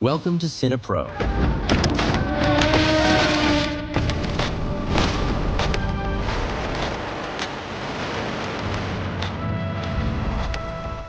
Welcome to CinePro,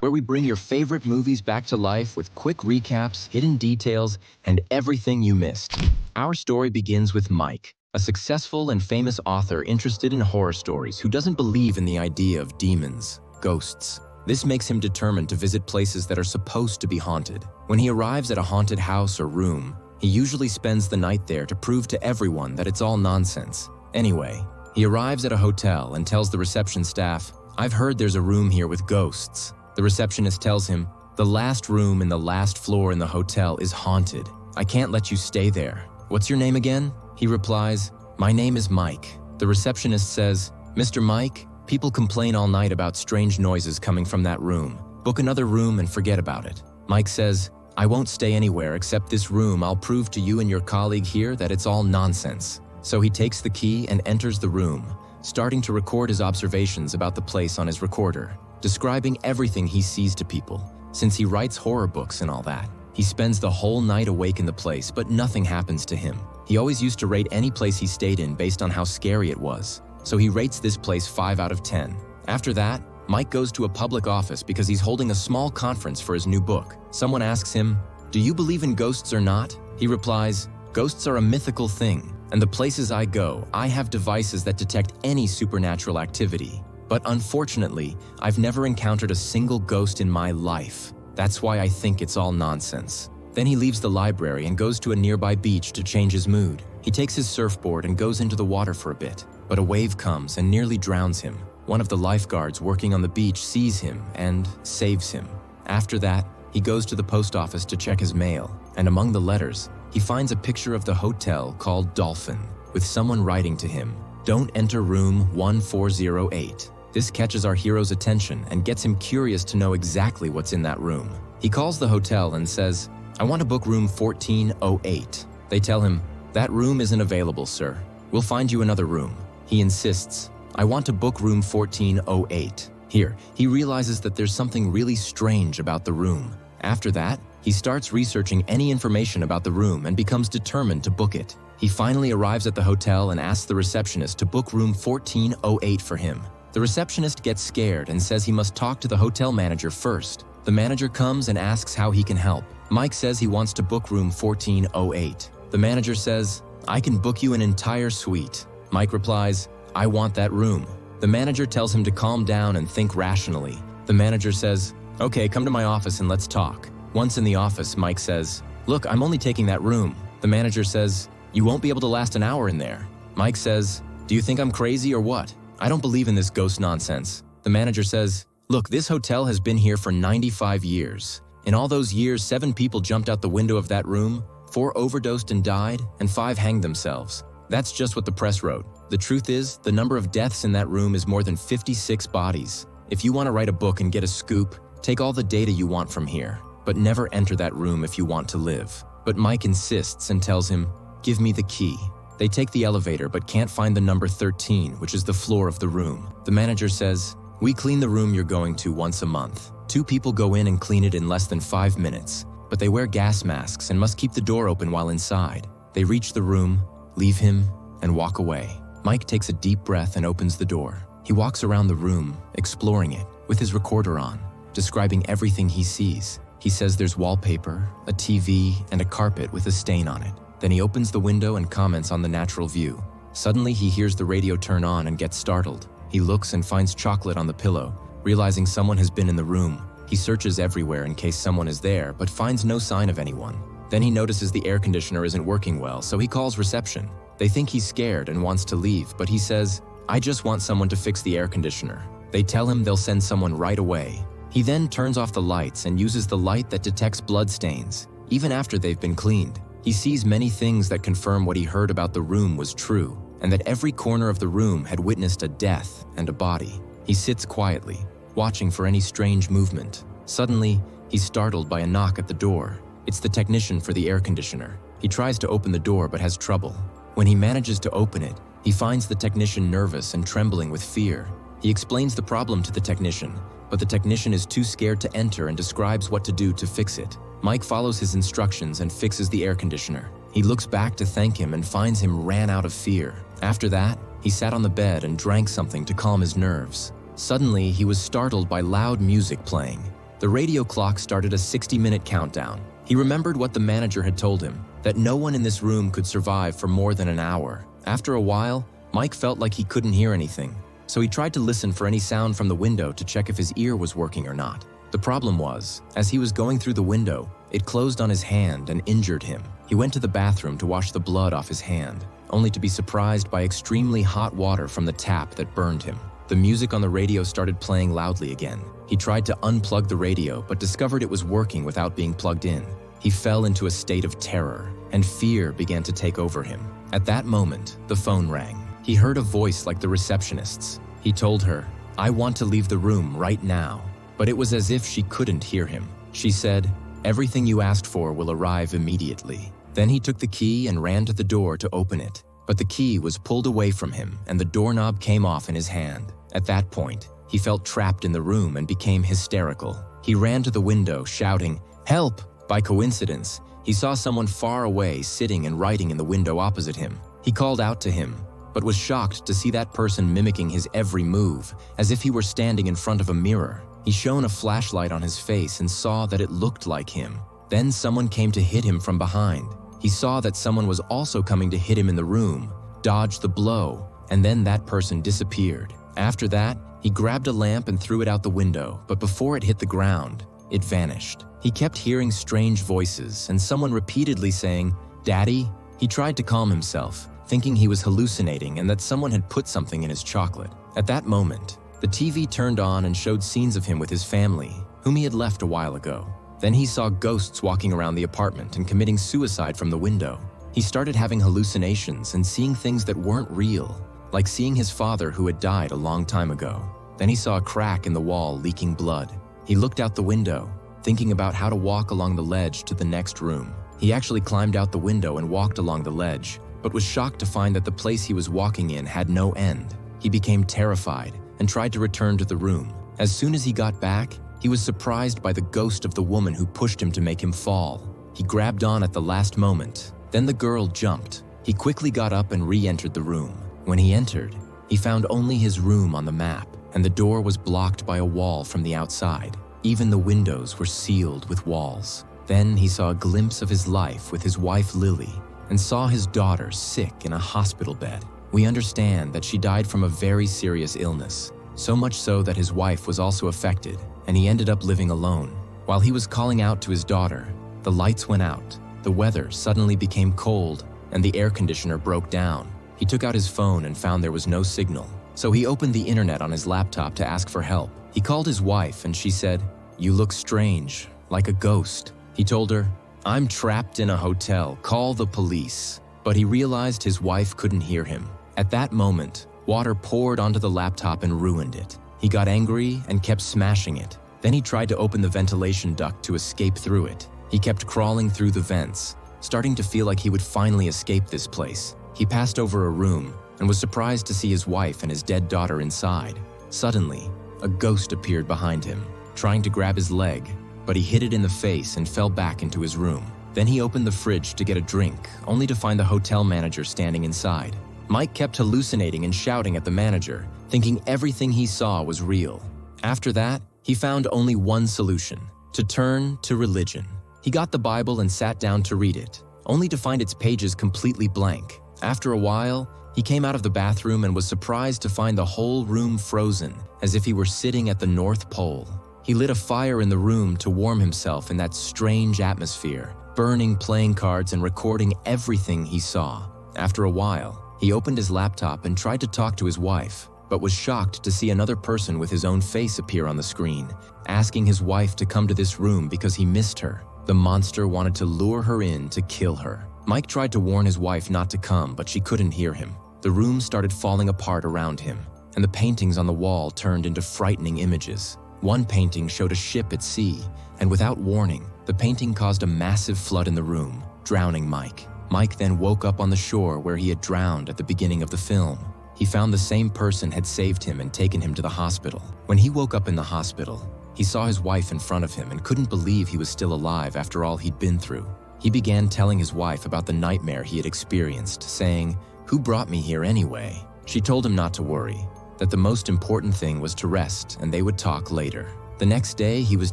where we bring your favorite movies back to life with quick recaps, hidden details, and everything you missed. Our story begins with Mike, a successful and famous author interested in horror stories who doesn't believe in the idea of demons, ghosts. This makes him determined to visit places that are supposed to be haunted. When he arrives at a haunted house or room, he usually spends the night there to prove to everyone that it's all nonsense. Anyway, he arrives at a hotel and tells the reception staff, "I've heard there's a room here with ghosts." The receptionist tells him, "The last room in the last floor in the hotel is haunted. I can't let you stay there. What's your name again?" He replies, "My name is Mike." The receptionist says, "Mr. Mike, people complain all night about strange noises coming from that room. Book another room and forget about it." Mike says, "I won't stay anywhere except this room. I'll prove to you and your colleague here that it's all nonsense." So he takes the key and enters the room, starting to record his observations about the place on his recorder, describing everything he sees to people. Since he writes horror books and all that, he spends the whole night awake in the place, but nothing happens to him. He always used to rate any place he stayed in based on how scary it was. So he rates this place 5 out of 10. After that, Mike goes to a public office because he's holding a small conference for his new book. Someone asks him, "Do you believe in ghosts or not?" He replies, "Ghosts are a mythical thing, and the places I go, I have devices that detect any supernatural activity. But unfortunately, I've never encountered a single ghost in my life. That's why I think it's all nonsense." Then he leaves the library and goes to a nearby beach to change his mood. He takes his surfboard and goes into the water for a bit, but a wave comes and nearly drowns him. One of the lifeguards working on the beach sees him and saves him. After that, he goes to the post office to check his mail, and among the letters, he finds a picture of the hotel called Dolphin, with someone writing to him, "Don't enter room 1408. This catches our hero's attention and gets him curious to know exactly what's in that room. He calls the hotel and says, "I want to book room 1408. They tell him, "That room isn't available, sir. We'll find you another room." He insists, "I want to book room 1408. Here, he realizes that there's something really strange about the room. After that, he starts researching any information about the room and becomes determined to book it. He finally arrives at the hotel and asks the receptionist to book room 1408 for him. The receptionist gets scared and says he must talk to the hotel manager first. The manager comes and asks how he can help. Mike says he wants to book room 1408. The manager says, "I can book you an entire suite." Mike replies, "I want that room." The manager tells him to calm down and think rationally. The manager says, "Okay, come to my office and let's talk." Once in the office, Mike says, "Look, I'm only taking that room." The manager says, "You won't be able to last an hour in there." Mike says, "Do you think I'm crazy or what? I don't believe in this ghost nonsense." The manager says, "Look, this hotel has been here for 95 years. In all those years, 7 people jumped out the window of that room, 4 overdosed and died, and 5 hanged themselves. That's just what the press wrote. The truth is, the number of deaths in that room is more than 56 bodies. If you want to write a book and get a scoop, take all the data you want from here, but never enter that room if you want to live." But Mike insists and tells him, "Give me the key." They take the elevator but can't find the number 13, which is the floor of the room. The manager says, "We clean the room you're going to once a month. 2 people go in and clean it in less than 5 minutes, but they wear gas masks and must keep the door open while inside." They reach the room, leave him, and walk away. Mike takes a deep breath and opens the door. He walks around the room, exploring it, with his recorder on, describing everything he sees. He says there's wallpaper, a TV, and a carpet with a stain on it. Then he opens the window and comments on the natural view. Suddenly he hears the radio turn on and gets startled. He looks and finds chocolate on the pillow, realizing someone has been in the room. He searches everywhere in case someone is there, but finds no sign of anyone. Then he notices the air conditioner isn't working well, so he calls reception. They think he's scared and wants to leave, but he says, "I just want someone to fix the air conditioner." They tell him they'll send someone right away. He then turns off the lights and uses the light that detects blood stains, even after they've been cleaned. He sees many things that confirm what he heard about the room was true, and that every corner of the room had witnessed a death and a body. He sits quietly, watching for any strange movement. Suddenly, he's startled by a knock at the door. It's the technician for the air conditioner. He tries to open the door but has trouble. When he manages to open it, he finds the technician nervous and trembling with fear. He explains the problem to the technician, but the technician is too scared to enter and describes what to do to fix it. Mike follows his instructions and fixes the air conditioner. He looks back to thank him and finds him ran out of fear. After that, he sat on the bed and drank something to calm his nerves. Suddenly, he was startled by loud music playing. The radio clock started a 60-minute countdown. He remembered what the manager had told him, that no one in this room could survive for more than an hour. After a while, Mike felt like he couldn't hear anything, so he tried to listen for any sound from the window to check if his ear was working or not. The problem was, as he was going through the window, it closed on his hand and injured him. He went to the bathroom to wash the blood off his hand, only to be surprised by extremely hot water from the tap that burned him. The music on the radio started playing loudly again. He tried to unplug the radio, but discovered it was working without being plugged in. He fell into a state of terror, and fear began to take over him. At that moment, the phone rang. He heard a voice like the receptionist's. He told her, "I want to leave the room right now." But it was as if she couldn't hear him. She said, "Everything you asked for will arrive immediately." Then he took the key and ran to the door to open it. But the key was pulled away from him and the doorknob came off in his hand. At that point, he felt trapped in the room and became hysterical. He ran to the window, shouting, "Help!" By coincidence, he saw someone far away sitting and writing in the window opposite him. He called out to him, but was shocked to see that person mimicking his every move, as if he were standing in front of a mirror. He shone a flashlight on his face and saw that it looked like him. Then someone came to hit him from behind. He saw that someone was also coming to hit him in the room, dodged the blow, and then that person disappeared. After that, he grabbed a lamp and threw it out the window, but before it hit the ground, it vanished. He kept hearing strange voices and someone repeatedly saying, "Daddy?" He tried to calm himself, thinking he was hallucinating and that someone had put something in his chocolate. At that moment, the TV turned on and showed scenes of him with his family, whom he had left a while ago. Then he saw ghosts walking around the apartment and committing suicide from the window. He started having hallucinations and seeing things that weren't real, like seeing his father who had died a long time ago. Then he saw a crack in the wall leaking blood. He looked out the window, thinking about how to walk along the ledge to the next room. He actually climbed out the window and walked along the ledge, but was shocked to find that the place he was walking in had no end. He became terrified and tried to return to the room. As soon as he got back, he was surprised by the ghost of the woman who pushed him to make him fall. He grabbed on at the last moment. Then the girl jumped. He quickly got up and re-entered the room. When he entered, he found only his room on the map, and the door was blocked by a wall from the outside. Even the windows were sealed with walls. Then he saw a glimpse of his life with his wife Lily, and saw his daughter sick in a hospital bed. We understand that she died from a very serious illness, so much so that his wife was also affected, and he ended up living alone. While he was calling out to his daughter, the lights went out, the weather suddenly became cold, and the air conditioner broke down. He took out his phone and found there was no signal, so he opened the internet on his laptop to ask for help. He called his wife and she said, "You look strange, like a ghost." He told her, "I'm trapped in a hotel, call the police." But he realized his wife couldn't hear him. At that moment, water poured onto the laptop and ruined it. He got angry and kept smashing it. Then he tried to open the ventilation duct to escape through it. He kept crawling through the vents, starting to feel like he would finally escape this place. He passed over a room and was surprised to see his wife and his dead daughter inside. Suddenly, a ghost appeared behind him, trying to grab his leg, but he hit it in the face and fell back into his room. Then he opened the fridge to get a drink, only to find the hotel manager standing inside. Mike kept hallucinating and shouting at the manager, thinking everything he saw was real. After that, he found only one solution: to turn to religion. He got the Bible and sat down to read it, only to find its pages completely blank. After a while, he came out of the bathroom and was surprised to find the whole room frozen, as if he were sitting at the North Pole. He lit a fire in the room to warm himself in that strange atmosphere, burning playing cards and recording everything he saw. After a while, he opened his laptop and tried to talk to his wife, but was shocked to see another person with his own face appear on the screen, asking his wife to come to this room because he missed her. The monster wanted to lure her in to kill her. Mike tried to warn his wife not to come, but she couldn't hear him. The room started falling apart around him, and the paintings on the wall turned into frightening images. One painting showed a ship at sea, and without warning, the painting caused a massive flood in the room, drowning Mike. Mike then woke up on the shore where he had drowned at the beginning of the film. He found the same person had saved him and taken him to the hospital. When he woke up in the hospital, He saw his wife in front of him and couldn't believe he was still alive after all he'd been through. He began telling his wife about the nightmare he had experienced, saying, "Who brought me here anyway?" She told him not to worry, that the most important thing was to rest and they would talk later. The next day, he was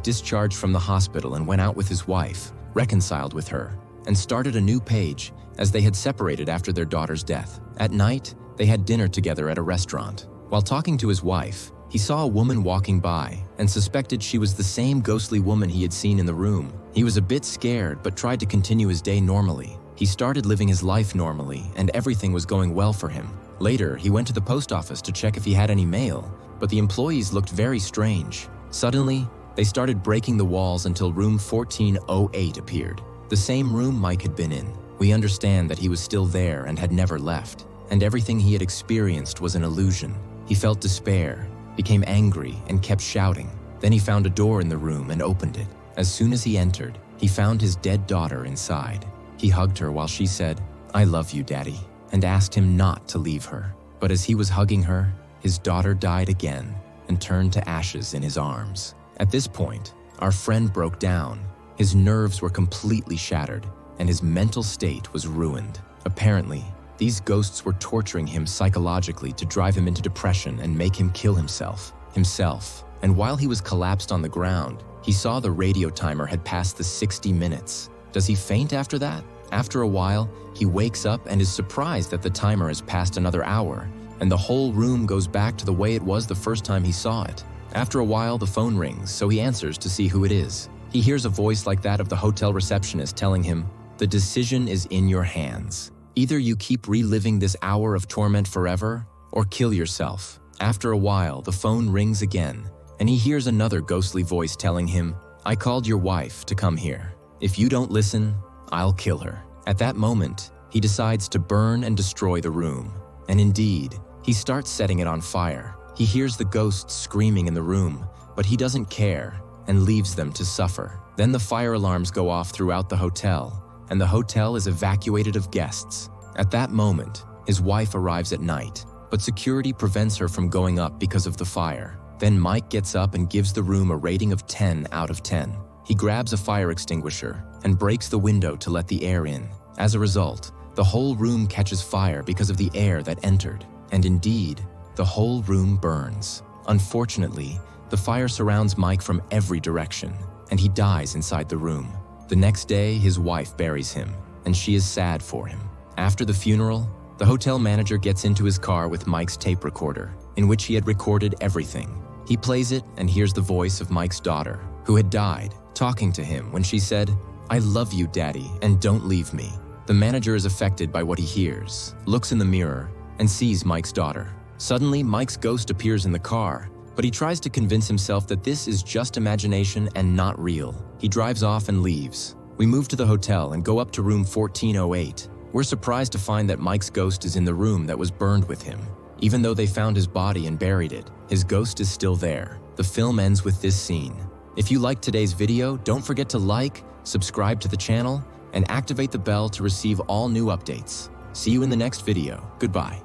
discharged from the hospital and went out with his wife, reconciled with her, and started a new page as they had separated after their daughter's death. At night, they had dinner together at a restaurant. While talking to his wife, he saw a woman walking by and suspected she was the same ghostly woman he had seen in the room. He was a bit scared but tried to continue his day normally. He started living his life normally and everything was going well for him. Later, he went to the post office to check if he had any mail, but the employees looked very strange. Suddenly, they started breaking the walls until room 1408 appeared, the same room Mike had been in. We understand that he was still there and had never left, and everything he had experienced was an illusion. He felt despair, became angry, and kept shouting. Then he found a door in the room and opened it. As soon as he entered, he found his dead daughter inside. He hugged her while she said, "I love you, Daddy," and asked him not to leave her. But as he was hugging her, his daughter died again and turned to ashes in his arms. At this point, our friend broke down. His nerves were completely shattered, and his mental state was ruined. Apparently, these ghosts were torturing him psychologically to drive him into depression and make him kill himself. And while he was collapsed on the ground, he saw the radio timer had passed the 60 minutes. Does he faint after that? After a while, he wakes up and is surprised that the timer has passed another hour, and the whole room goes back to the way it was the first time he saw it. After a while, the phone rings, so he answers to see who it is. He hears a voice like that of the hotel receptionist telling him, "The decision is in your hands. Either you keep reliving this hour of torment forever, or kill yourself." After a while, the phone rings again, and he hears another ghostly voice telling him, "I called your wife to come here. If you don't listen, I'll kill her." At that moment, he decides to burn and destroy the room. And indeed, he starts setting it on fire. He hears the ghosts screaming in the room, but he doesn't care and leaves them to suffer. Then the fire alarms go off throughout the hotel, and the hotel is evacuated of guests. At that moment, his wife arrives at night, but security prevents her from going up because of the fire. Then Mike gets up and gives the room a rating of 10 out of 10. He grabs a fire extinguisher and breaks the window to let the air in. As a result, the whole room catches fire because of the air that entered. And indeed, the whole room burns. Unfortunately, the fire surrounds Mike from every direction, and he dies inside the room. The next day, his wife buries him, and she is sad for him. After the funeral, the hotel manager gets into his car with Mike's tape recorder, in which he had recorded everything. He plays it and hears the voice of Mike's daughter, who had died, talking to him when she said, "I love you, Daddy, and don't leave me." The manager is affected by what he hears, looks in the mirror, and sees Mike's daughter. Suddenly, Mike's ghost appears in the car, but he tries to convince himself that this is just imagination and not real. He drives off and leaves. We move to the hotel and go up to room 1408. We're surprised to find that Mike's ghost is in the room that was burned with him. Even though they found his body and buried it, his ghost is still there. The film ends with this scene. If you liked today's video, don't forget to like, subscribe to the channel, and activate the bell to receive all new updates. See you in the next video. Goodbye.